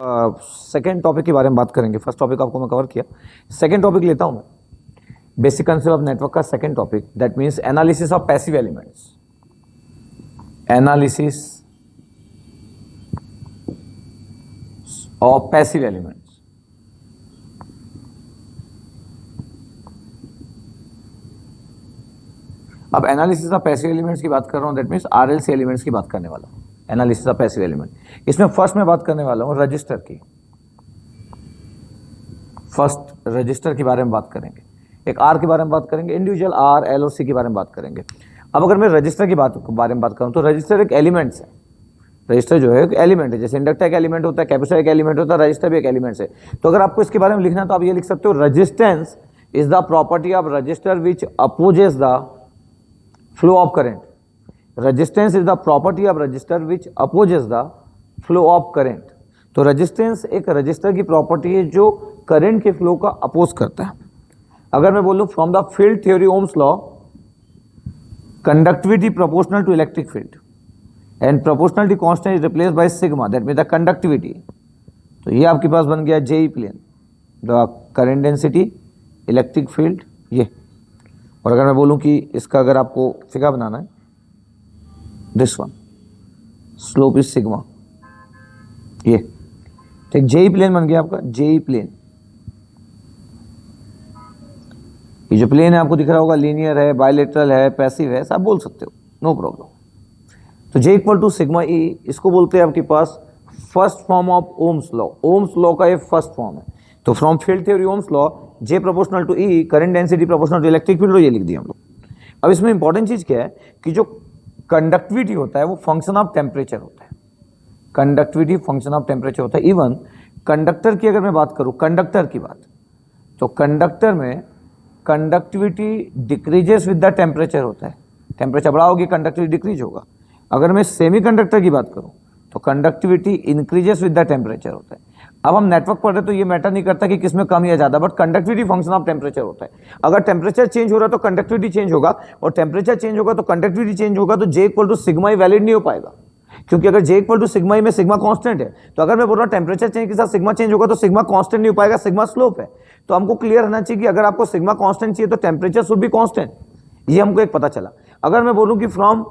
Second topic के बारे में बात करेंगे। फर्स्ट टॉपिक आपको मैं कवर किया, सेकेंड टॉपिक लेता हूं मैं, बेसिक कंसेप्ट ऑफ नेटवर्क का second topic, that means analysis of passive elements. Analysis of passive elements. अब एनालिसिस ऑफ पैसिव एलिमेंट्स की बात कर रहा हूं, दैट मींस आरएलसी एलिमेंट्स की बात करने वाला हूं। एनालिसिस ऑफ पैसिव एलिमेंट, इसमें फर्स्ट मैं बात करने वाला हूं रजिस्टर की। फर्स्ट रजिस्टर के बारे में बात करेंगे, एक आर के बारे में बात करेंगे, इंडिविजुअल आर, एल और सी के बारे में बात करेंगे। अब अगर मैं रजिस्टर की बारे में बात करूं तो रजिस्टर एक एलिमेंट्स है। रजिस्टर जो है एक एलिमेंट है, जैसे इंडक्टर एक एलिमेंट होता है, कैपेसिटर एक एलिमेंट होता है, रजिस्टर भी एक एलिमेंट है। तो अगर आपको इसके बारे में लिखना है तो आप ये लिख सकते हो, resistance is the property of register which opposes the flow of current. Resistance is the property of register which opposes the flow of current. तो रेजिस्टेंस एक रजिस्टर की प्रॉपर्टी है जो करंट के फ्लो का अपोज करता है। अगर मैं बोलूं from the field theory Ohm's law, conductivity proportional to electric field and proportionality constant is replaced by sigma, that mean the conductivity. तो ये आपके पास बन गया J E plane, the current density, electric field ये। और अगर मैं बोलूं कि इसका अगर आपको फिगर बनाना है, this one slope is sigma, ये ठीक जेई प्लेन बन गया आपका, जेई प्लेन। ये जो प्लेन है आपको दिख रहा होगा, लीनियर है, बायलेटरल है, पैसिव है, सब बोल सकते हो, नो प्रॉब्लम। तो J equal to sigma E, इसको बोलते हैं आपके पास first form of Ohm's law. Ohm's law का ये फर्स्ट फॉर्म है। तो from field theory Ohm's law, J proportional to E, current density proportional to electric field, ये लिख दिया हम लोग। अब इसमें इंपॉर्टेंट चीज क्या है कि जो कंडक्टिविटी होता है वो फंक्शन ऑफ टेम्परेचर होता है। कंडक्टिविटी फंक्शन ऑफ टेम्परेचर होता है। इवन कंडक्टर की अगर मैं बात करूं, कंडक्टर की बात, तो कंडक्टर में conductivity decreases with the temperature होता है। टेम्परेचर बढ़ा होगी, कंडक्टिविटी डिक्रीज होगा। अगर मैं सेमी कंडक्टर की बात करूं तो conductivity increases with the temperature होता है। अब हम नेटवर्क पढ़ रहे तो ये मैटर नहीं करता कि किसमें कम या ज्यादा, but conductivity function of temperature होता है। अगर टेम्परेचर चेंज हो रहा है तो कंडक्टिविटी चेंज होगा, और टेम्परेचर चेंज होगा तो कंडक्टिविटी चेंज होगा। तो जे इक्वल टू सिग्मा ही वैलिड नहीं हो पाएगा, क्योंकि अगर जे इक्वल टू सिग्मा ही में सिग्मा कांस्टेंट है, तो अगर मैं बोल रहा हूं टेम्परेचर चेंज के साथ सिग्मा चेंज होगा तो सिग्मा कांस्टेंट नहीं हो पाएगा, सिग्मा स्लोप है। तो हमको क्लियर रहना चाहिए कि अगर आपको सिग्मा कांस्टेंट चाहिए तो टेम्परेचर शुड बी कांस्टेंट। ये हमको एक पता चला। अगर मैं बोलूं कि from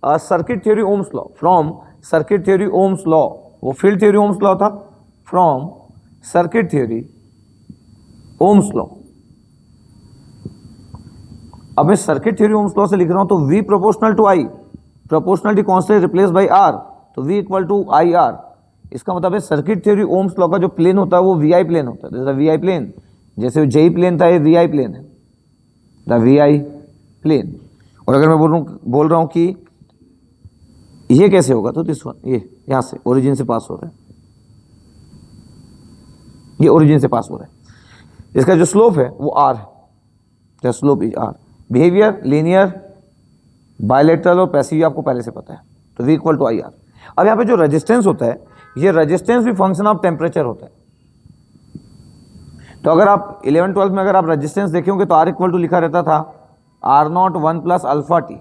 circuit theory Ohm's law, from circuit theory Ohm's law, वो फील्ड थ्योरी ओम्स लॉ था, from circuit theory Ohm's law. अब मैं सर्किट थ्योरी ओम्स लॉ से लिख रहा हूं तो V proportional to I, proportionality constant replace by R, तो V equal to I R. इसका मतलब है सर्किट थ्योरी ओम्स लॉ का जो प्लेन होता है वो VI प्लेन होता है। जैसे VI प्लेन, जैसे जेई प्लेन था, ये VI प्लेन है, द VI प्लेन। और अगर मैं बोल रहा हूं कि ये कैसे होगा, तो दिस वन, ये यहां से ओरिजिन से पास हो रहा है, ये ओरिजिन से पास हो रहा है। इसका जो स्लोप है वो R है, the slope is R। Behaviour linear, bilateral और पैसिव आपको पहले से पता है, तो V equal to I R. अब यहाँ पे जो रेजिस्टेंस होता है, ये रेजिस्टेंस भी फंक्शन ऑफ टेम्परेचर होता है। तो अगर आप 11-12 में अगर आप रेजिस्टेंस देखेंगे तो R इक्वल टू लिखा रहता था R0 1 प्लस अल्फा टी,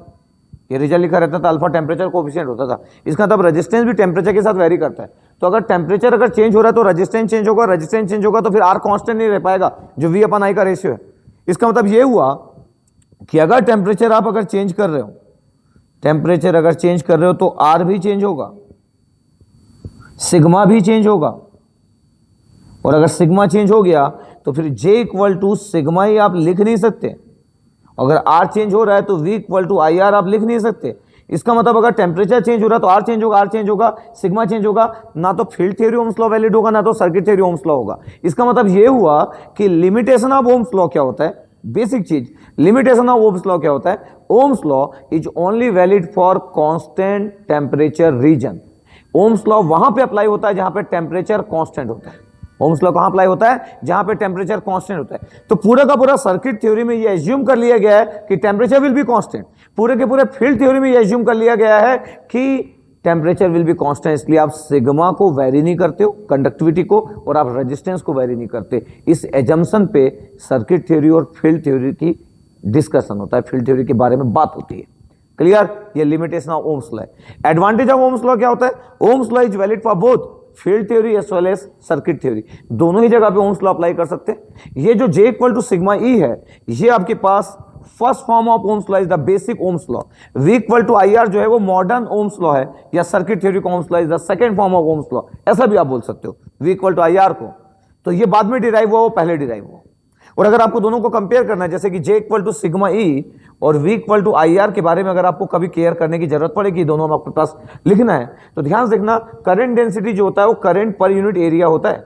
ये रिजल्ट लिखा रहता था, अल्फा टेम्परेचर कोएफिशिएंट होता था। इसका मतलब रेजिस्टेंस भी टेम्परेचर के साथ वेरी करता है। तो अगर टेम्परेचर अगर चेंज हो रहा है तो रेजिस्टेंस चेंज होगा, रेजिस्टेंस चेंज होगा तो फिर R कांस्टेंट नहीं रह पाएगा, जो V/I का रेशियो है। इसका मतलब ये हुआ कि अगर टेम्परेचर आप अगर चेंज कर रहे हो, टेम्परेचर अगर चेंज कर रहे हो तो R भी चेंज होगा, सिग्मा भी चेंज होगा। और अगर सिग्मा चेंज हो गया तो फिर J इक्वल टू सिग्मा ही आप लिख नहीं सकते। अगर R चेंज हो रहा है तो V equal to I R आप लिख नहीं सकते। इसका मतलब अगर टेम्परेचर चेंज हो रहा है तो R चेंज होगा, R चेंज होगा, सिग्मा चेंज होगा, ना तो field theory Ohm's law valid होगा, ना तो सर्किट थ्योरी ओम्स लॉ होगा। इसका मतलब ये हुआ कि लिमिटेशन ऑफ ओम्स लॉ क्या होता है, बेसिक चीज, लिमिटेशन ऑफ ओम्स लॉ क्या होता है, Ohm's law is only valid for constant temperature region. Ohm's law वहां पे अप्लाई होता है जहां पे टेम्परेचर कांस्टेंट होता है। ओम्स लॉ कहां अप्लाई होता है, जहां पे टेम्परेचर कांस्टेंट होता है। तो पूरा का पूरा सर्किट थ्योरी में ये एज्यूम कर लिया गया है कि टेम्परेचर विल बी कांस्टेंट। पूरे के पूरे फील्ड थ्योरी में ये एज्यूम कर लिया गया है कि टेम्परेचर विल बी कांस्टेंट। इसलिए आप सिग्मा को वेरी नहीं करते हो, कंडक्टिविटी को, और आप रेजिस्टेंस को वेरी नहीं करते। इस एजम्पशन पे सर्किट थ्योरी और फील्ड थ्योरी की डिस्कशन होता है, फील्ड थ्योरी के बारे में बात होती है। क्लियर, ये लिमिटेशन ऑफ ओम्स लॉ है। एडवांटेज ऑफ ओम्स लॉ क्या होता है, Ohm's law is valid for both field theory as well as circuit theory, दोनों ही जगह पे ओम्स लॉ अप्लाई कर सकते हैं। ये जो J equal to sigma E है, ये आपके पास first form of Ohm's law is the basic Ohm's law. V equal to I R जो है वो मॉडर्न ओम्स लॉ है, या सर्किट थ्योरी का Ohm's law is the second form of Ohm's law, ऐसा भी आप बोल सकते हो। V equal to I R को तो ये बाद में डिराइव हुआ, वो पहले डिराइव हुआ। और अगर आपको दोनों को कंपेयर करना है, जैसे कि J equal to sigma E और V equal to I R के बारे में अगर आपको कभी केयर करने की जरूरत पड़ेगी, दोनों में आपके पास लिखना है, तो ध्यान से देखना, करंट डेंसिटी जो होता है वो करंट पर यूनिट एरिया होता है,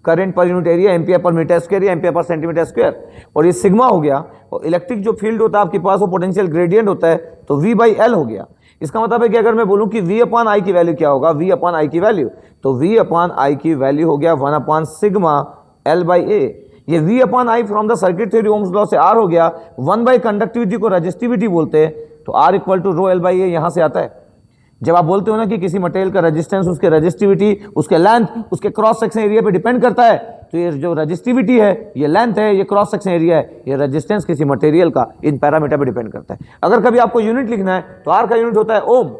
current per unit area ampere per metre square या एम्पियर पर सेंटीमीटर स्क्वायर, और ये सिग्मा हो गया। और इलेक्ट्रिक जो फील्ड होता है आपके पास वो पोटेंशियल ग्रेडियंट होता है, तो V बाई एल हो गया। इसका मतलब है कि अगर मैं बोलूं कि V अपॉन आई की वैल्यू क्या होगा, V अपॉन आई की वैल्यू, तो V अपॉन आई की वैल्यू हो गया 1 अपॉन सिग्मा L बाई ए। ये V upon I from the circuit theory Ohm's law से R हो गया, 1 बाई कंडक्टिविटी को रेजिस्टिविटी बोलते हैं, तो R equal to rho L by A यहां से आता है। जब आप बोलते हो ना कि किसी मटेरियल का रेजिस्टेंस, उसके रेजिस्टिविटी, उसके लेंथ, उसके क्रॉस सेक्शन एरिया पे डिपेंड करता है, तो ये जो रेजिस्टिविटी है, ये लेंथ है, ये क्रॉस सेक्शन एरिया है, ये रेजिस्टेंस किसी मटेरियल का इन पैरामीटर पे डिपेंड करता है। अगर कभी आपको यूनिट लिखना है तो R का यूनिट होता है ओम,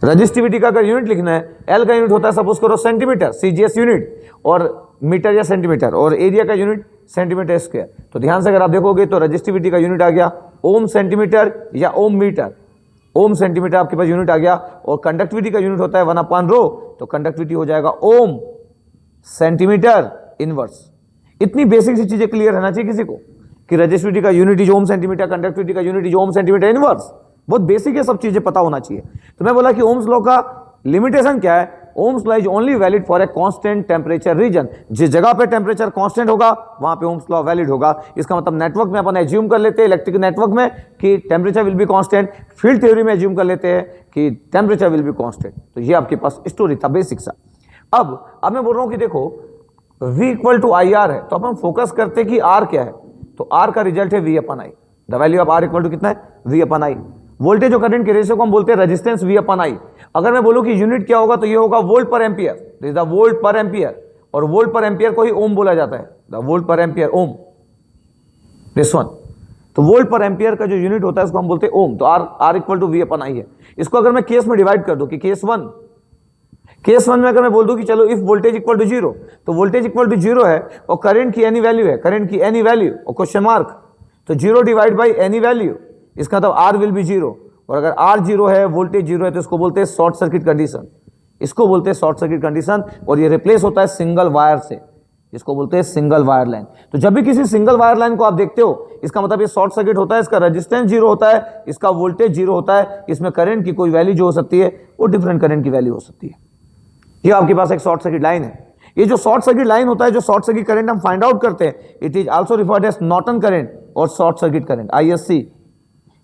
रेजिस्टिविटी का अगर यूनिट लिखना है, L का यूनिट होता है सपोज करो सेंटीमीटर, CGS यूनिट, और मीटर या सेंटीमीटर, और एरिया का यूनिट सेंटीमीटर स्क्वायर। तो ध्यान से अगर आप देखोगे तो रेजिस्टिविटी का यूनिट आ गया ओम सेंटीमीटर या ओम मीटर, ओम सेंटीमीटर आपके पास यूनिट आ गया, और कंडक्टिविटी का यूनिट होता है 1 अपॉन रो, तो कंडक्टिविटी हो जाएगा ओम सेंटीमीटर इनवर्स। इतनी बेसिक सी चीजें क्लियर रहना चाहिए किसी को कि रेजिस्टिविटी का unit is ohm centimetre, conductivity का unit is ohm centimetre inverse, बहुत बेसिक है, सब चीजें पता होना चाहिए। तो मैं बोला कि ओम्स लॉ का लिमिटेशन क्या है, Ohm's law is only valid for a constant temperature region. जिस जगह पे टेम्परेचर कांस्टेंट होगा वहां पे ओम्स लॉ वैलिड होगा। इसका मतलब नेटवर्क में अपन एज्यूम कर लेते हैं, इलेक्ट्रिक नेटवर्क में, कि temperature will be constant, field theory में एज्यूम कर लेते हैं कि टेम्परेचर विल बी कांस्टेंट। तो ये आपके पास स्टोरी था बेसिक सा। अब मैं बोल रहा हूं कि देखो V equal to I R है, तो अपन फोकस करते हैं कि R क्या है, तो R का रिजल्ट है V upon I. The value of R equal to कितना है, V अपॉन आई। वोल्टेज और करंट के रेशियो को हम बोलते हैं रेजिस्टेंस V अपॉन आई। अगर मैं बोलूं कि यूनिट क्या होगा, तो ये होगा वोल्ट पर ampere, this is the volt पर एम्पियर, और वोल्ट पर एम्पियर को ही ओम बोला जाता है, द वोल्ट पर एम्पियर ओम, दिस वन। तो वोल्ट पर एम्पियर का जो यूनिट होता है उसको हम बोलते हैं ओम। तो R equal to V upon I है। इसको अगर मैं केस में डिवाइड कर दूं कि केस वन में अगर मैं बोल दूं कि चलो इफ वोल्टेज इक्वल टू 0, तो वोल्टेज इक्वल टू 0 है और करंट की एनी वैल्यू है, करंट की एनी वैल्यू और क्वेश्चन मार्क, तो 0 डिवाइड बाई एनी वैल्यू, इसका मतलब R विल बी 0। और अगर R 0 है, वोल्टेज 0 है, तो इसको बोलते हैं शॉर्ट सर्किट कंडीशन, इसको बोलते हैं शॉर्ट सर्किट कंडीशन। और ये रिप्लेस होता है सिंगल वायर से, इसको बोलते हैं सिंगल वायर लाइन। तो जब भी किसी सिंगल वायर लाइन को आप देखते हो, इसका मतलब ये शॉर्ट सर्किट होता है, इसका रेजिस्टेंस 0 होता है, इसका वोल्टेज 0 होता है, इसमें करंट की कोई वैल्यू जो हो सकती है वो डिफरेंट करंट की वैल्यू हो सकती है। ये आपके पास एक शॉर्ट सर्किट लाइन है। ये जो शॉर्ट सर्किट लाइन होता है, जो शॉर्ट सर्किट करंट हम फाइंड आउट करते हैं, it is also referred as Norton current और शॉर्ट सर्किट करंट, ISC।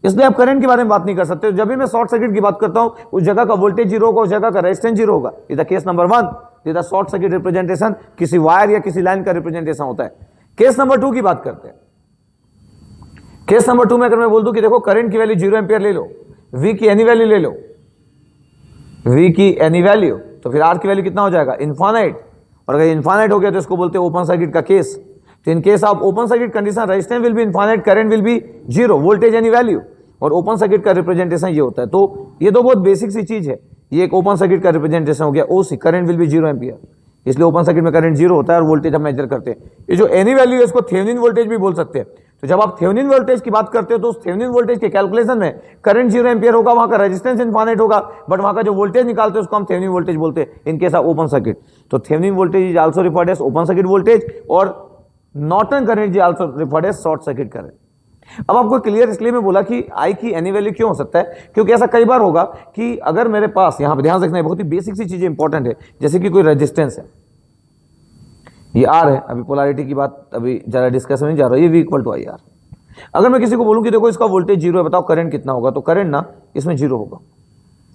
इसलिए आप करंट के बारे में बात नहीं कर सकते। जब भी मैं शॉर्ट सर्किट की बात करता हूं, उस जगह का वोल्टेज 0 होगा, उस जगह का रेजिस्टेंस 0 होगा। Is the case number 1, is the short circuit representation, किसी वायर या किसी लाइन का रिप्रेजेंटेशन होता है। केस नंबर 2 की बात करते हैं। केस नंबर 2 में अगर मैं बोल दूं कि देखो करंट की वैल्यू 0 एम्पियर ले लो, V की एनी वैल्यू ले लो, V की एनी वैल्यू, तो फिर R की वैल्यू कितना हो जाएगा, इनफाइनाइट। और अगर इनफाइनाइट हो गया तो इसको बोलते हैं ओपन सर्किट का केस। तो इन case of open circuit condition, resistance will be infinite, current will B 0, voltage any value, और ओपन सर्किट का रिप्रेजेंटेशन ये होता है। तो ये तो बहुत बेसिक सी चीज है। ये एक ओपन सर्किट का रिप्रेजेंटेशन हो गया OC, current will B 0 ampere, इसलिए ओपन सर्किट में करंट 0 होता है और वोल्टेज हम मेजर करते हैं। ये जो एनी वैल्यू है इसको थेवेनिन वोल्टेज भी बोल सकते हैं। तो जब आप थेवेनिन वोल्टेज की बात करते हो, तो उस थेवेनिन वोल्टेज के कैलकुलेशन में करंट 0 एम्पियर होगा, वहां का रेजिस्टेंस इनफाइनाइट होगा, बट वहां का जो वोल्टेज निकालते हैं उसको हम थेवेनिन वोल्टेज बोलते हैं in case of open circuit. तो Thevenin voltage is also referred as open circuit voltage, और Norton current is also referred as short circuit current. अब आपको क्लियर इसलिए मैं बोला कि आई की एनी वैल्यू क्यों हो सकता है, क्योंकि ऐसा कई बार होगा कि अगर मेरे पास, यहां पे ध्यान रखना है, बहुत ही बेसिक सी चीजें इंपॉर्टेंट है, जैसे कि कोई रेजिस्टेंस है, ये R है, अभी पोलैरिटी की बात अभी जरा डिस्कशन नहीं जा रहा है, ये V equal to I R. अगर मैं किसी को बोलूं कि देखो इसका वोल्टेज 0 है, बताओ करंट कितना होगा, तो करंट ना इसमें 0 होगा,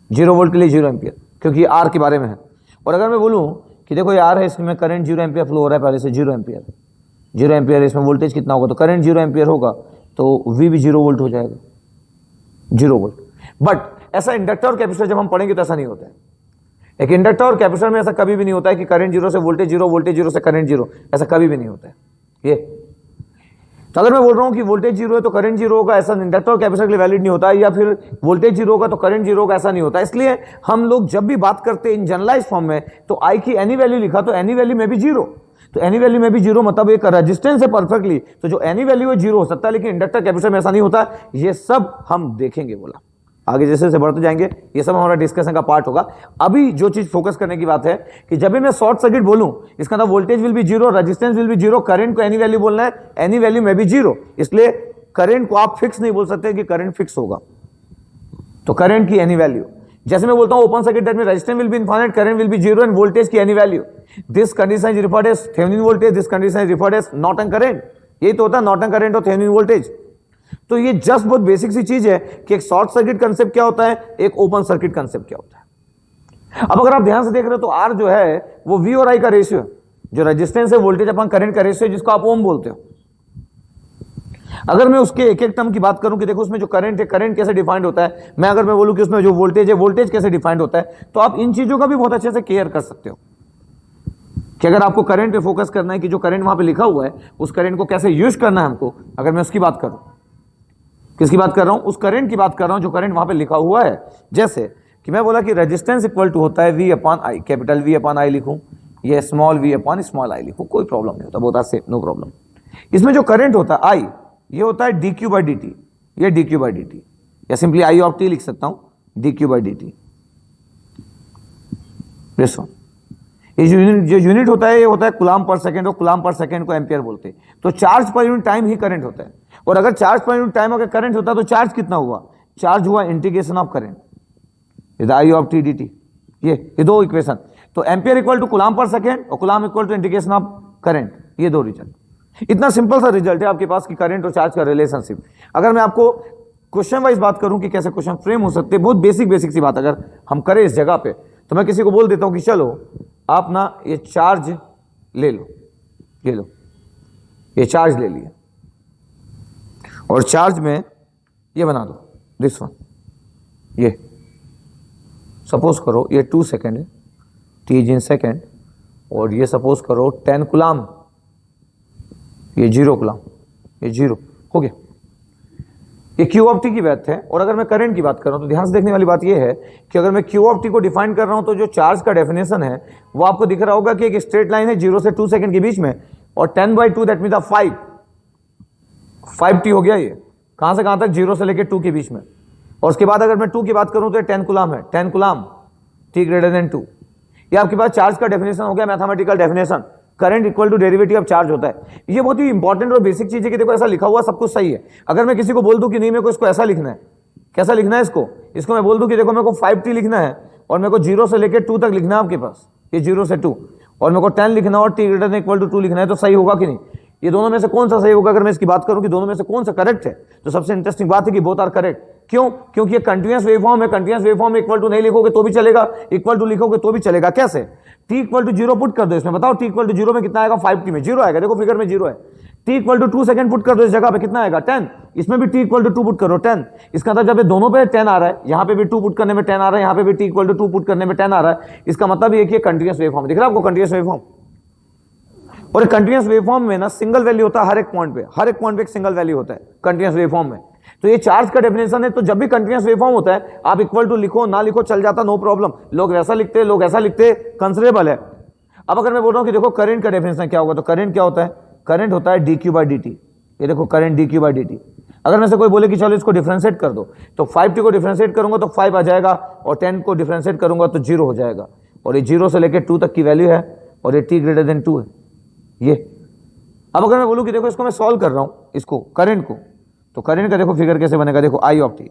0 वोल्ट के लिए 0 एम्पियर, क्योंकि ये R के बारे में है। और अगर मैं बोलूं कि देखो ये R है, इसमें करंट 0 एम्पियर फ्लो हो रहा है पहले से, 0 एम्पियर, इसमें वोल्टेज कितना होगा, तो करंट 0 एम्पियर होगा, तो V भी 0 वोल्ट हो जाएगा, 0 वोल्ट। बट ऐसा इंडक्टर और कैपेसिटर जब हम पढ़ेंगे तो ऐसा नहीं होता है। एक इंडक्टर और कैपेसिटर में ऐसा कभी भी नहीं होता है कि करंट 0 से वोल्टेज 0, वोल्टेज 0 से करंट 0, ऐसा कभी भी नहीं होता है। ये तो अगर मैं बोल रहा हूं कि वोल्टेज जीरो है तो करंट जीरो होगा, ऐसा इंडक्टर और कैपेसिटर के लिए वैलिड नहीं होता, या फिर वोल्टेज जीरो होगा तो करंट जीरो होगा, ऐसा नहीं होता। इसलिए हम लोग जब भी बात करते हैं इन जनरलाइज फॉर्म में, तो आई की एनी वैल्यू लिखा तो एनी वैल्यू में भी जीरो, तो एनी वैल्यू में भी जीरो मतलब एक रेजिस्टेंस है परफेक्टली, तो जो एनी वैल्यू है जीरो हो सकता है, लेकिन इंडक्टर कैपेसिटर में ऐसा नहीं होता। ये सब हम देखेंगे, बोला आगे जैसे जैसे बढ़ते जाएंगे ये सब हमारा डिस्कशन का पार्ट होगा। अभी जो चीज फोकस करने की बात है कि जब भी मैं शॉर्ट सर्किट बोलूं, इसका मतलब voltage will be zero, resistance will be zero, current को एनी वैल्यू बोलना है, एनी वैल्यू में भी जीरो। इसलिए करंट को आप फिक्स नहीं बोल सकते कि करंट फिक्स होगा, तो करंट की एनी वैल्यू, जैसे मैं बोलता हूं open circuit that means resistance will be infinite, current will be zero and voltage की any value, this condition is referred as Thevenin voltage, this condition is referred as Norton current. यही तो होता है Norton current और Thevenin voltage. तो ये just बहुत basic सी चीज है कि एक शॉर्ट सर्किट कंसेप्ट क्या होता है, एक ओपन सर्किट कंसेप्ट क्या होता है। अब अगर आप ध्यान से देख रहे हो तो आर जो है वो वी और आई का रेशियो है, जो रेजिस्टेंस है वोल्टेज अपन करंट का रेशियो है, जिसको आप ओम बोलते हो। अगर मैं उसके एक एक टर्म की बात करूं कि देखो उसमें जो करंट है, करंट कैसे डिफाइंड होता है, मैं अगर मैं बोलूं कि उसमें जो वोल्टेज है, वोल्टेज कैसे डिफाइंड होता है, तो आप इन चीजों का भी बहुत अच्छे से केयर कर सकते हो कि अगर आपको करंट पे फोकस करना है कि जो करंट वहां पे लिखा हुआ है उस करंट को कैसे यूज करना है हमको। अगर मैं उसकी बात करूं, किसकी बात कर रहा हूं, उस करंट की बात कर रहा हूं जो करंट वहां पे लिखा हुआ है। जैसे कि मैं बोला कि रेजिस्टेंस इक्वल टू होता है V upon I, capital V upon I लिखूं, ये small V upon small I लिखूं, कोई प्रॉब्लम नहीं होता, बहुत आसान, नो प्रॉब्लम। इसमें जो करंट होता है आई, ये होता है D Q by D T, ये D Q by D T, या सिंपली आई ऑफ टी लिख सकता हूं, D Q by D T. ये जो यूनिट होता है ये होता है कूलम्ब पर सेकंड, और कूलम्ब पर सेकंड को एम्पियर बोलते हैं। तो चार्ज पर यूनिट टाइम ही करंट होता है, और अगर चार्ज पर यूनिट टाइम अगर करंट होता है तो चार्ज कितना हुआ, चार्ज हुआ integration of current, I of T d T, ये दो इक्वेशन। तो एम्पियर इक्वल टू कूलम्ब पर सेकंड और coulomb equal to integration of current, ये दो रिजल्ट। इतना सिंपल सा रिजल्ट है आपके पास कि करंट और चार्ज का रिलेशनशिप। अगर मैं आपको क्वेश्चन वाइज बात करूं कि कैसे क्वेश्चन फ्रेम हो सकते हैं, बहुत बेसिक सी बात अगर हम करें इस जगह पे, तो मैं किसी को बोल देता हूं कि चलो आप ना ये चार्ज ले लो, ये लो, ये चार्ज ले लिया, और चार्ज में ये बना दो दिस वन, ये सपोज करो ये 2 सेकेंड है, टी इज इन सेकेंड, और ये सपोज करो 10 कूलम्ब, ये 0 कूलम्ब, ये 0 हो गया। ये क्यू ऑफ टी की बात है। और अगर मैं करंट की बात कर रहा हूं तो ध्यान से देखने वाली बात ये है कि अगर मैं क्यू ऑफ टी को डिफाइन कर रहा हूं तो जो चार्ज का डेफिनेशन है वो आपको दिख रहा होगा कि एक स्ट्रेट लाइन है 0 से 2 सेकंड के बीच में, और 10/2 दैट मीन 5 टी हो गया। ये कहां से कहां तक, 0 से लेकर 2 के बीच में। और उसके बाद अगर मैं 2 की बात करूं तो 10 कूलम्ब है, 10 कूलम्ब टी ग्रेटर देन 2। ये आपके पास चार्ज का डेफिनेशन हो गया, mathematical definition. Current equal to derivative of charge होता है। ये बहुत ही इंपॉर्टेंट और बेसिक चीज है कि देखो ऐसा लिखा हुआ सब कुछ सही है। अगर मैं किसी को बोल दूं कि नहीं मेरे को इसको ऐसा लिखना है, कैसा लिखना है इसको मैं बोल दूं कि देखो मेरे को 5t लिखना है और मेरे को 0 से लेकर 2 तक लिखना है आपके पास, ये 0 से 2, और मेरे को 10 लिखना और t greater than equal to 2 लिखना है, तो सही होगा कि नहीं? ये दोनों में से कौन सा सही होगा? अगर मैं इसकी बात करूं कि दोनों में से कौन सा करेक्ट है, तो सबसे इंटरेस्टिंग बात है कि बोथ आर करेक्ट। क्यों? क्योंकि ये कंटीन्यूअस वेवफॉर्म है। कंटीन्यूअस वेवफॉर्म में इक्वल टू नहीं लिखोगे तो भी चलेगा, इक्वल टू लिखोगे तो भी चलेगा। कैसे? t इक्वल टू 0 पुट कर दो इसमें, बताओ t इक्वल टू 0 में कितना आएगा? 5t में 0 आएगा, देखो फिगर में 0 है। t equal to 2 second put कर दो इस जगह पे, कितना आएगा? 10। इसमें भी t इक्वल टू 2 पुट करो, 10। इसका मतलब जब ये दोनों पे 10 आ रहा है, यहाँ पे भी 2 पुट करने में 10 आ रहा है, यहाँ पे भी t इक्वल टू 2 पुट करने में 10 आ रहा है, इसका मतलब ये कि कंटीन्यूअस वेवफॉर्म दिख रहा है आपको, कंटीन्यूअस वेवफॉर्म। और कंटीन्यूअस वेवफॉर्म में ना सिंगल वैल्यू होता है हर एक पॉइंट पे एक सिंगल वैल्यू होता है कंटीन्यूअस वेवफॉर्म में। तो ये चार्ज का डेफिनेशन है। तो जब भी कंटीन्यूअस वेवफॉर्म होता है, आप इक्वल टू लिखो ना लिखो चल जाता, नो प्रॉब्लम। लोग वैसा लिखते, लोग ऐसा लिखते, कंसिडरेबल है। अब अगर मैं बोल रहा हूं कि देखो करंट का डेफिनेशन क्या होगा, तो करंट क्या होता है? करंट होता है D Q by D T. ये देखो current D Q by D T. अगर मैं से कोई बोले कि चलो इसको डिफरेंशिएट कर दो, तो 5t को डिफरेंशिएट करूंगा तो 5 आ जाएगा, और 10 को डिफरेंशिएट करूंगा तो 0 हो जाएगा। और ये 0 से लेकर 2 तक की वैल्यू है, और ये t ग्रेटर देन 2 है ये। अब अगर मैं बोलूं कि देखो इसको मैं सॉल्व कर रहा हूं, इसको करंट को, तो करंट का देखो फिगर कैसे बनेगा, देखो I of T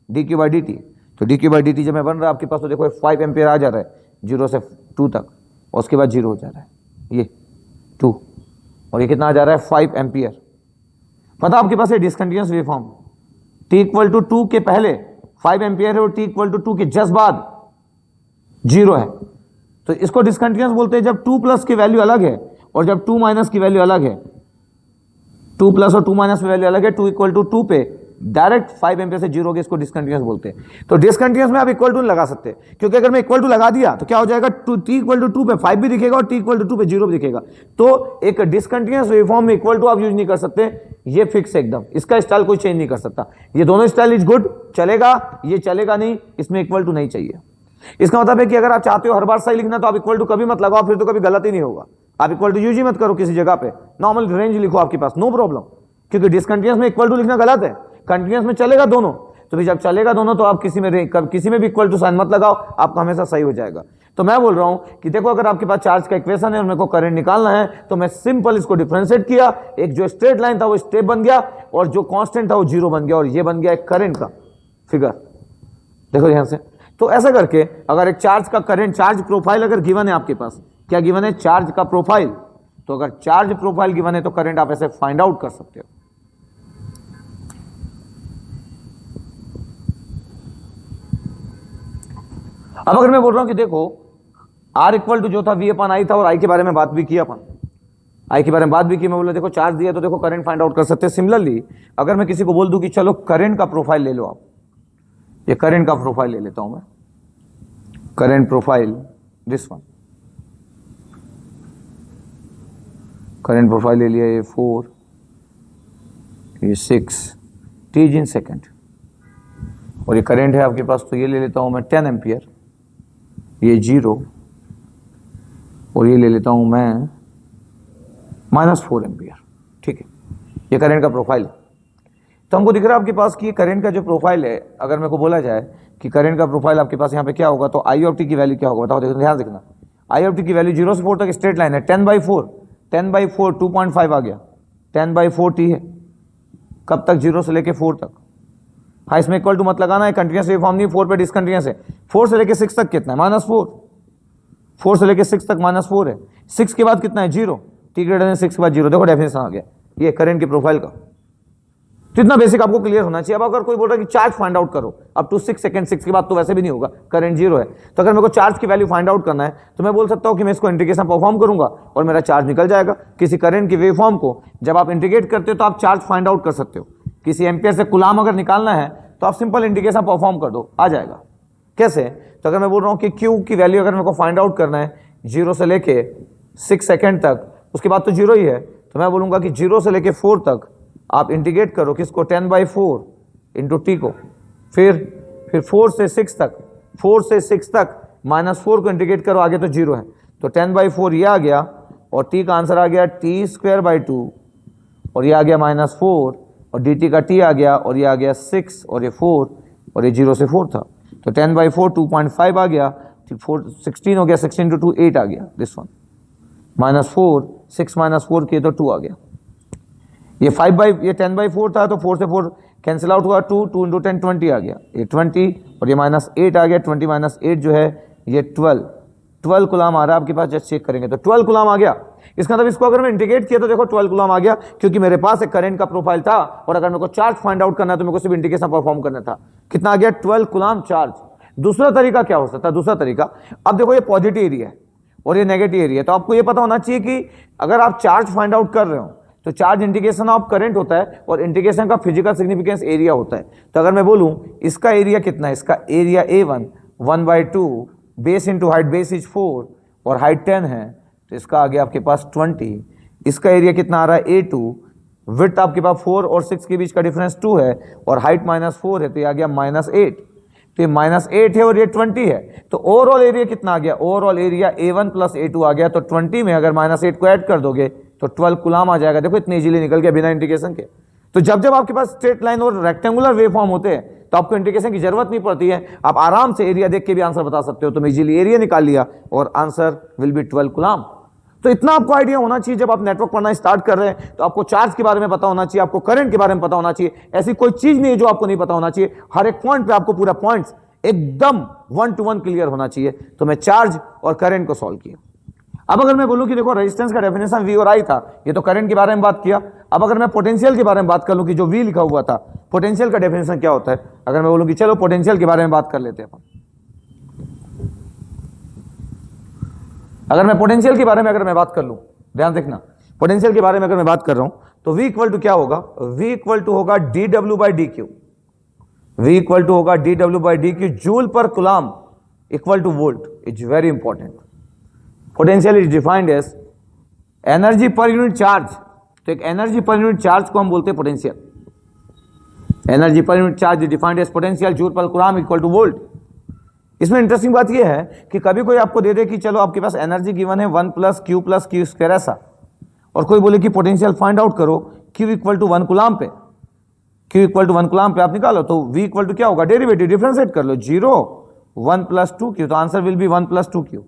D Q by D T. तो D Q by D T जब मैं बन रहा है आपके पास, तो देखो 5 एम्पियर आ जा रहा है 0 से 2 तक, और उसके बाद 0 हो जा रहा है ये 2, और ये कितना आ जा रहा है? 5 एम्पियर। पता आपके पास है discontinuous waveform, t equal to 2 के पहले 5 एम्पियर है, और t इक्वल टू 2 के जस्ट बाद 0 है। तो इसको डिसकंटिन्यूअस बोलते हैं जब 2 प्लस की वैल्यू अलग है और जब 2 माइनस की वैल्यू अलग है। 2 प्लस और 2 माइनस की वैल्यू अलग है। 2 इक्वल टू 2 पे डायरेक्ट 5 एम्पियर से जीरो हो गया, इसको डिसकंटिन्यूस बोलते हैं। तो डिसकंटिन्यूस में आप इक्वल टू लगा सकते हैं, क्योंकि अगर मैं इक्वल टू लगा दिया तो क्या हो जाएगा, t इक्वल टू 2 पे 5 भी दिखेगा और t इक्वल टू 2 पे 0 भी दिखेगा। तो एक डिसकंटिन्यूस वेवफॉर्म में इक्वल टू आप यूज नहीं कर सकते, ये फिक्स है एकदम, इसका स्टाइल कोई चेंज नहीं कर सकता। ये दोनों स्टाइल इज गुड, चलेगा, ये चलेगा नहीं, इसमें इक्वल टू नहीं चाहिए। इसका मतलब है कि अगर आप चाहते हो हर बार सही लिखना तो आप इक्वल टू कभी मत लगाओ, फिर तो कभी गलत ही नहीं होगा। आप इक्वल टू यूज ही मत करो किसी जगह पे, नॉर्मल रेंज लिखो आपके पास, नो प्रॉब्लम, क्योंकि डिसकंटिन्यूस में इक्वल टू लिखना गलत है, कंटिन्यूस में चलेगा दोनों। तो भी जब चलेगा दोनों तो आप किसी में भी इक्वल टू साइन मत लगाओ, आपका हमेशा सही हो जाएगा। तो मैं बोल रहा हूं कि देखो, अगर आपके पास चार्ज का इक्वेशन है और मेरे को करंट निकालना है, तो मैं सिंपल इसको डिफरेंशिएट किया, एक जो स्ट्रेट लाइन था वो स्टेप बन गया और जो कांस्टेंट था वो जीरो बन गया, और ये बन गया एक करंट का फिगर। देखो ध्यान से, तो ऐसा करके अगर एक चार्ज का करंट, चार्ज प्रोफाइल अगर गिवन है आपके पास, क्या गिवन है, चार्ज का प्रोफाइल, तो अगर चार्ज प्रोफाइल गिवन है तो करंट आप ऐसे फाइंड आउट कर सकते हो। अब अगर मैं बोल रहा हूं कि देखो R इक्वल टू जो था V/I था, और I के बारे में बात भी की अपन, I के बारे में बात भी की, मैं बोला देखो चार्ज दिया तो देखो करंट फाइंड आउट कर सकते हैं। सिमिलरली अगर मैं किसी को बोल दूं कि चलो करंट का प्रोफाइल ले लो आप, ये करंट का प्रोफाइल ले लेता हूं मैं, current profile this one, current profile ले लिया, ये 4, ये 6 t इन सेकेंड, और ये करंट है आपके पास, तो ये ले लेता हूं मैं 10 एम्पियर, ये 0, और ये ले लेता हूं मैं -4 एम्पियर। ठीक है, ये करंट का प्रोफाइल है। तो हमको दिख रहा है आपके पास कि ये करंट का जो प्रोफाइल है, अगर मेरे को बोला जाए कि करंट का प्रोफाइल आपके पास यहाँ पे क्या होगा, तो I ऑफ t की वैल्यू क्या होगा, बताओ, देखो ध्यान देखना। I ऑफ t की वैल्यू 0 से 4 तक स्ट्रेट लाइन है, 10/4, 10/4 2.5 आ गया, 10/4 t है, कब तक, 0 से लेके 4 तक। हाँ, इसमें इक्वल टू मत लगाना है, कंटिन्यूस वेवफॉर्म नहीं, 4 पे डिसकंटिन्यूस है। 4 से लेके 6 तक कितना है, -4, 4 से लेके 6 तक -4 है, 6 के बाद कितना है, 0, t ग्रेटर देन 6 के बाद 0। देखो डेफिनेशन आ गया ये करंट के प्रोफाइल का। तो इतना बेसिक आपको क्लियर होना चाहिए। अब अगर कोई बोल रहा है कि चार्ज फाइंड आउट करो अप टू 6 सेकंड, 6 के बाद तो वैसे भी नहीं होगा, करंट 0 है, तो अगर मेरे को चार्ज की वैल्यू फाइंड आउट करना है तो मैं बोल सकता हूं कि मैं इसको इंटीग्रेशन परफॉर्म करूंगा और मेरा चार्ज निकल जाएगा। किसी करंट की वेवफॉर्म को जब आप इंटीग्रेट करते हो तो आप चार्ज फाइंड आउट कर सकते हो। किसी एम्पियर से कुलाम अगर निकालना है तो आप सिंपल इंटीग्रेशन परफॉर्म कर दो, आ जाएगा। कैसे, तो अगर मैं बोल रहा हूं कि क्यू की वैल्यू अगर मेरे को फाइंड आउट करना है 0 से लेके 6 सेकंड तक, उसके बाद तो 0 ही है, तो मैं बोलूंगा कि 0 से लेके 4 तक आप इंटीग्रेट करो किसको, 10/4 इंटू टी को, फिर 4 से 6 तक, 4 से 6 तक -4 को इंटीग्रेट करो, आगे तो 0 है, तो 10/4 ये आ गया, और टी का आंसर आ गया t²/2, और ये आ गया -4, और dt का t आ गया, और ये आ गया 6, और ये 4, और ये 0 से 4 था, तो 10/4 2.5 आ गया, 16 हो गया, 16 × 2 8 आ गया, दिस वन, -4 6 -4 किए तो 2 आ गया। ये 10/4 था, तो 4 से 4 कैंसिल आउट हुआ, 2 × 10 20 आ गया, ये 20, और ये -8 आ गया, 20 - 8 जो है ये 12 कूलम आ रहा है आपके पास। जस्ट चेक करेंगे तो 12 कूलम आ गया। इसका मतलब इसको अगर मैं इंटीग्रेट किया तो देखो 12 कूलम आ गया, क्योंकि मेरे पास एक करंट का प्रोफाइल था, और अगर मेरे को चार्ज फाइंड आउट करना है तो मेरे को सिर्फ इंटीग्रेशन परफॉर्म करना था। कितना आ गया, 12 कूलम चार्ज। दूसरा तरीका क्या हो सकता है, दूसरा तरीका, अब देखो ये पॉजिटिव एरिया है और ये नेगेटिव एरिया है, तो आपको ये पता होना चाहिए कि अगर आप चार्ज फाइंड आउट कर रहे हो तो चार्ज इंटीग्रेशन ऑफ करंट होता है, और इंटीग्रेशन का फिजिकल सिग्निफिकेंस एरिया होता है। तो अगर मैं बोलूं इसका एरिया कितना है, इसका area A1 1/2, base into height, base is 4 और हाइट 10 है, तो इसका आ गया आपके पास 20। इसका एरिया कितना आ रहा है A2, विड्थ आपके पास 4 और 6 के बीच का डिफरेंस 2 है, और हाइट -4 है, तो ये आ गया -8, तो ये -8 है और ये 20 है, तो ओवरऑल एरिया कितना आ गया, ओवरऑल एरिया A1 + A2 आ गया, तो 20 में अगर -8 को ऐड कर दोगे तो 12 कूलम आ जाएगा। देखो इतनी इजीली निकल गया बिना इंटीग्रेशन के। तो जब आपके पास स्ट्रेट लाइन और रेक्टेंगुलर वेवफॉर्म होते हैं तो आपको इंटीग्रेशन की जरूरत नहीं पड़ती है, आप आराम से एरिया देख के भी आंसर बता सकते हो। तो मैं इजीली एरिया निकाल लिया और आंसर विल बी 12 कूलम। तो इतना आपको आइडिया होना चाहिए जब आप नेटवर्क पढ़ना स्टार्ट कर रहे हैं, तो आपको चार्ज के बारे में पता होना चाहिए, आपको करंट के बारे में पता होना चाहिए। ऐसी कोई चीज नहीं है जो आपको नहीं पता होना चाहिए, हर एक पॉइंट पे आपको पूरा पॉइंट्स एकदम 1 to 1 क्लियर होना चाहिए। तो मैं चार्ज और करंट को सॉल्व किया। अब अगर मैं बोलूं कि देखो रेजिस्टेंस का डेफिनेशन V और I था, ये तो करंट के बारे में बात किया। अब अगर मैं पोटेंशियल के बारे में बात कर लूं कि जो V लिखा हुआ था, पोटेंशियल का डेफिनेशन क्या होता है, अगर मैं बोलूं कि चलो पोटेंशियल के बारे में बात कर लेते हैं अपन। अगर मैं पोटेंशियल के बारे में अगर मैं बात कर लूं, ध्यान देखना, पोटेंशियल के बारे में अगर मैं बात कर रहा हूं तो V इक्वल टू क्या होगा, V इक्वल टू होगा dW by d q, V equal to होगा dW by d q, joule पर coulomb equal to volt. It's very important. Potential is defined as energy पर यूनिट चार्ज. तो एक energy पर unit charge को हम बोलते हैं पोटेंशियल. एनर्जी पर unit charge is defined as potential joule पर कूलम इक्वल टू वोल्ट. इसमें इंटरेस्टिंग बात यह है कि कभी कोई आपको दे दे कि चलो आपके पास एनर्जी गिवन है 1 प्लस क्यू स्क्वायर ऐसा, और कोई बोले कि पोटेंशियल फाइंड आउट करो Q इक्वल टू 1 कूलम पे, Q इक्वल टू 1 कूलम पे आप निकालो, तो V इक्वल टू क्या होगा, डेरिवेटिव डिफरेंशिएट कर लो, 0 1 प्लस 2Q, तो answer will B 1 plus 2Q.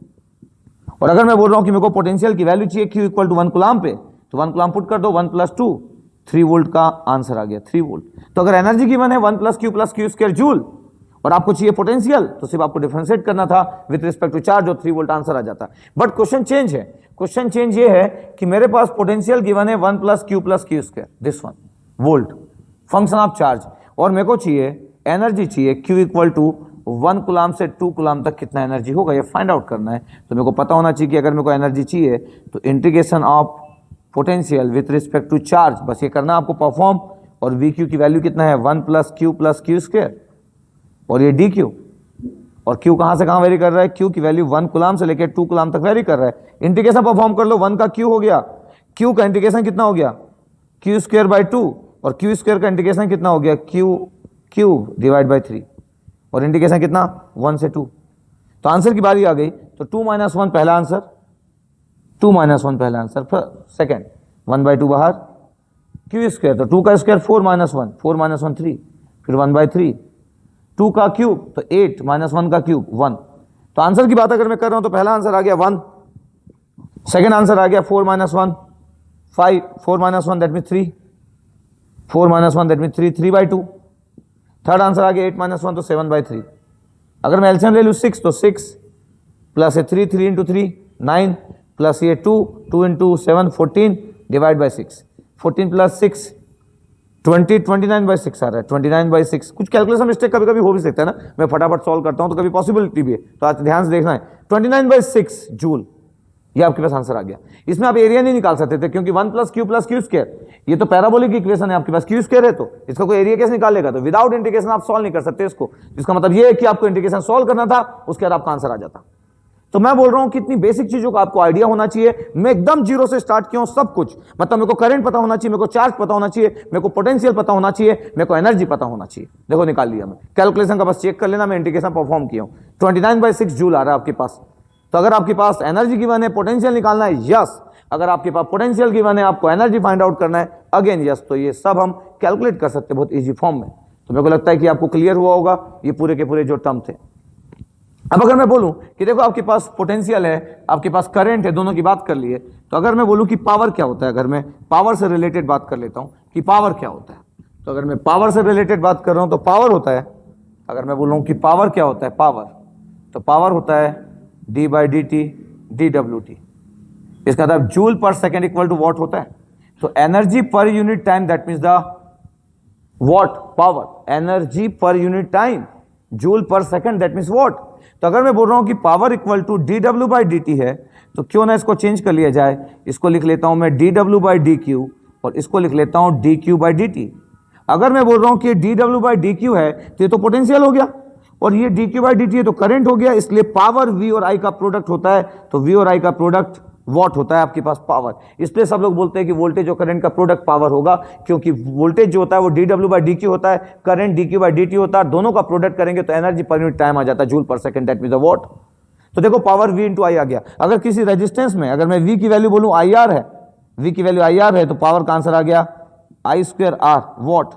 और अगर मैं बोल रहा हूं कि मेरे को पोटेंशियल की वैल्यू चाहिए Q इक्वल टू 1 कूलम पे, तो 1 कूलम पुट कर दो, 1 प्लस 2 3 वोल्ट का आंसर आ गया, 3 वोल्ट. तो अगर एनर्जी गिवन है 1 प्लस क्यू स्क्वायर जूल और आपको चाहिए पोटेंशियल, तो सिर्फ आपको डिफरेंशिएट करना था विद रिस्पेक्ट टू चार्ज और 3 वोल्ट आंसर आ जाता. बट क्वेश्चन चेंज है. क्वेश्चन चेंज ये है कि मेरे पास पोटेंशियल गिवन है 1 plus Q square, this one volt, function of charge, और मेरे को चाहिए एनर्जी चाहिए Q इक्वल टू 1 कूलम से 2 कूलम तक कितना एनर्जी होगा, ये फाइंड आउट करना है. तो मेरे को पता होना चाहिए कि अगर मेरे को एनर्जी चाहिए तो integration of potential with respect to charge, बस ये करना आपको परफॉर्म. और वी क्यू की वैल्यू कितना है 1 प्लस क्यू स्क्वायर, और ये डी क्यू, और क्यू कहां से कहां वेरी कर रहा है, क्यू की वैल्यू 1 कूलम से लेकर 2 कूलम तक वेरी कर रहा है. इंटीग्रेशन परफॉर्म कर लो, 1 का क्यू हो गया, क्यू का इंटीग्रेशन कितना हो गया क्यू स्क्वायर बाई 2, और क्यू स्क्वायर का इंटीग्रेशन कितना हो गया क्यू डिवाइड बाई 3, और इंटीग्रेशन कितना 1 से 2. तो आंसर की बारी आ गई. तो 2 माइनस 1 पहला आंसर, 2 माइनस 1 पहला आंसर, फिर सेकेंड 1 बाई 2 बाहर, क्यू स्क्वायर, तो 2 का स्क्वायर 4 माइनस 1, 4 माइनस 1 3, फिर 1 बाई 3, 2 का क्यूब तो 8 माइनस 1 का क्यूब 1. तो आंसर की बात अगर मैं कर रहा हूं तो पहला आंसर आ गया 1, सेकेंड आंसर आ गया 4 minus 1 5, 4 minus 1 that mean 3, 4 minus 1 that mean 3, 3 by 2, third answer आ गया 8 माइनस 1 तो 7 बाई 3. अगर मैं एलसीएम ले लूँ 6 तो 6 प्लस ये 3 3 इंटू 3 9 प्लस ये 2 2 into 7 14 divide by 6, 14 plus 6 20 29 by 6 आ रहा है, 29 बाई 6. कुछ कैलकुलेशन मिस्टेक कभी कभी हो भी सकता है ना, मैं फटाफट सॉल्व करता हूं तो कभी पॉसिबिलिटी भी है, तो आज ध्यान से देखना है. 29 बाई 6 जूल, ये आपके पास आंसर आ गया. इसमें आप एरिया नहीं निकाल सकते थे क्योंकि 1 प्लस क्यू स्क्वायर, ये तो पैराबोलिक इक्वेशन है आपके पास, क्यू स्क्वायर है तो इसका कोई एरिया कैसे निकालेगा. तो विदाउट इंटीग्रेशन आप सॉल्व नहीं कर सकते इसको. इसका मतलब ये है कि आपको इंटीग्रेशन सॉल्व करना था, उसके बाद आपका आंसर आ जाता. तो मैं बोल रहा हूं कि इतनी बेसिक चीजों का आपको आइडिया होना चाहिए. मैं एकदम जीरो से स्टार्ट किया हूं सब कुछ, मतलब मेरे को करंट पता होना चाहिए, मेरे को चार्ज पता होना चाहिए, मेरे को पोटेंशियल पता होना चाहिए, मेरे को एनर्जी पता होना चाहिए. देखो निकाल लिया मैं, कैलकुलेशन का बस चेक कर लेना, मैं इंटीग्रेशन परफॉर्म किया हूं. 29 बाई 6 जूल आ रहा है आपके पास. तो अगर आपके पास एनर्जी गिवन है, पोटेंशियल निकालना है, यस. अगर आपके पास पोटेंशियल गिवन है, आपको एनर्जी फाइंड आउट करना है, अगेन यस. तो ये सब हम कैलकुलेट कर सकते हैं बहुत ईजी फॉर्म में. तो मेरे को लगता है कि आपको क्लियर हुआ होगा ये पूरे के पूरे जो टर्म थे. अब अगर मैं बोलूं कि देखो आपके पास पोटेंशियल है, आपके पास करंट है, दोनों की बात कर लिए, तो अगर मैं बोलूं कि पावर क्या होता है, अगर मैं पावर से रिलेटेड बात कर लेता हूं कि पावर क्या होता है, तो अगर मैं पावर से रिलेटेड बात कर रहा हूं तो पावर होता है, अगर मैं बोलूं कि पावर क्या होता है, पावर, तो पावर होता है D by D T D W T. इसका मतलब जूल पर सेकेंड इक्वल टू वॉट होता है. तो एनर्जी पर unit time that means the watt power, energy पर यूनिट टाइम, जूल पर सेकेंड दैट मीन्स वॉट. तो अगर मैं बोल रहा हूं कि पावर इक्वल टू डी डब्ल्यू बाई डी टी है, तो क्यों ना इसको चेंज कर लिया जाए, इसको लिख लेता हूं मैं डी डब्ल्यू बाई डी क्यू, और इसको लिख लेता हूं D Q by D T. अगर मैं बोल रहा हूं कि डी डब्ल्यू बाई डी क्यू है तो ये तो पोटेंशियल हो गया, और ये D Q by D t है तो करंट हो गया. इसलिए पावर वी और आई का प्रोडक्ट होता है, तो वी और आई का प्रोडक्ट वॉट होता है आपके पास पावर. इसलिए सब लोग बोलते हैं कि वोल्टेज और करंट का प्रोडक्ट पावर होगा, क्योंकि वोल्टेज जो होता है वो डी डब्ल्यू बाई डी क्यू होता है, current D Q by D T होता है. दोनों का प्रोडक्ट करेंगे तो एनर्जी पर यूनिट टाइम आ जाता है जूल पर second that means the what. तो देखो पावर वी इंटू आई आ गया. अगर किसी रेजिस्टेंस में अगर मैं वी की वैल्यू बोलूं आई आर है, वी की वैल्यू आई आर है, तो पावर का आंसर आ गया आई स्क्वायर आर वॉट.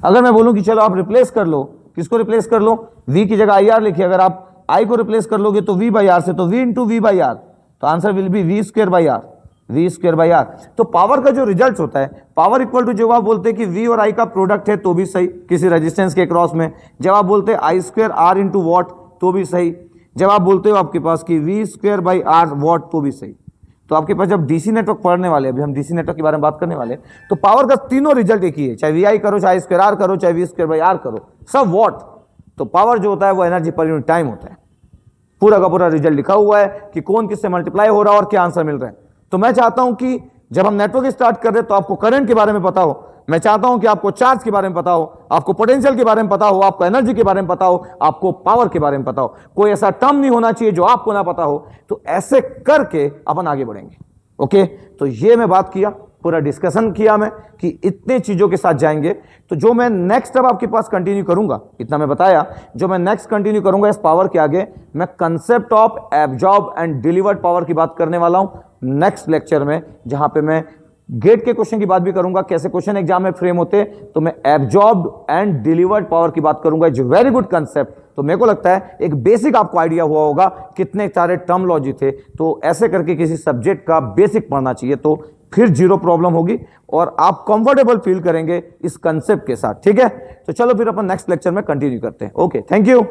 अगर मैं बोलूं कि चलो आप रिप्लेस कर लो, किसको रिप्लेस कर लो, वी की जगह आई आर लिखिए, अगर आप आई को रिप्लेस कर लोगे तो वी बाई आर से, तो V into V by R, तो answer will be V square by R, V square by R. तो पावर का जो रिजल्ट होता है, पावर इक्वल टू जब आप बोलते हैं कि वी और आई का प्रोडक्ट है तो भी सही किसी रेजिस्टेंस के क्रॉस में, जब आप बोलते हैं आई स्क्वायर आर इंटू वॉट तो भी सही, जब आप बोलते हो आपके पास कि V square by R watt तो भी सही. तो आपके पास जब डीसी नेटवर्क पढ़ने वाले, अभी हम डीसी नेटवर्क के बारे में बात करने वाले, तो पावर का तीनों रिजल्ट एक ही है, चाहे वी आई करो, चाहे स्क्वायर आर करो, चाहे वी स्क्वायर बाई आर करो, सब वॉट. तो पावर जो होता है वो एनर्जी पर यूनिट टाइम होता है. पूरा का पूरा रिजल्ट लिखा हुआ है कि कौन किससे मल्टीप्लाई हो रहा है और क्या आंसर मिल रहा है. तो मैं चाहता हूं कि जब हम नेटवर्क स्टार्ट कर रहे हैं तो आपको करंट के बारे में पता हो, मैं चाहता हूं कि आपको चार्ज के बारे में पता हो, आपको पोटेंशियल के बारे में पता हो, आपको एनर्जी के बारे में पता हो, आपको पावर के बारे में पता हो। कोई ऐसा टर्म नहीं होना चाहिए जो आपको ना पता हो। तो ऐसे करके अपन आगे बढ़ेंगे। ओके, तो ये मैं बात किया, पूरा डिस्कशन किया मैं कि इतने चीजों के साथ जाएंगे। तो जो मैं नेक्स्ट अब आपके पास कंटिन्यू करूंगा, इतना मैं बताया, जो मैं नेक्स्ट कंटिन्यू करूंगा इस पावर के आगे, मैं concept of absorb and delivered power की बात करने वाला हूं नेक्स्ट लेक्चर में, जहां पे मैं गेट के क्वेश्चन की बात भी करूंगा, कैसे क्वेश्चन एग्जाम में फ्रेम होते। तो मैं एब्जॉर्ब्ड एंड डिलीवर्ड पावर की बात करूंगा। It's very good concept. तो मेरे को लगता है एक बेसिक आपको आइडिया हुआ होगा कितने सारे टर्मोलॉजी थे। तो ऐसे करके किसी सब्जेक्ट का बेसिक पढ़ना चाहिए, तो फिर जीरो प्रॉब्लम होगी और आप कंफर्टेबल फील करेंगे इस कंसेप्ट के साथ। ठीक है, तो चलो फिर अपन नेक्स्ट लेक्चर में कंटिन्यू करते हैं। Okay, thank you.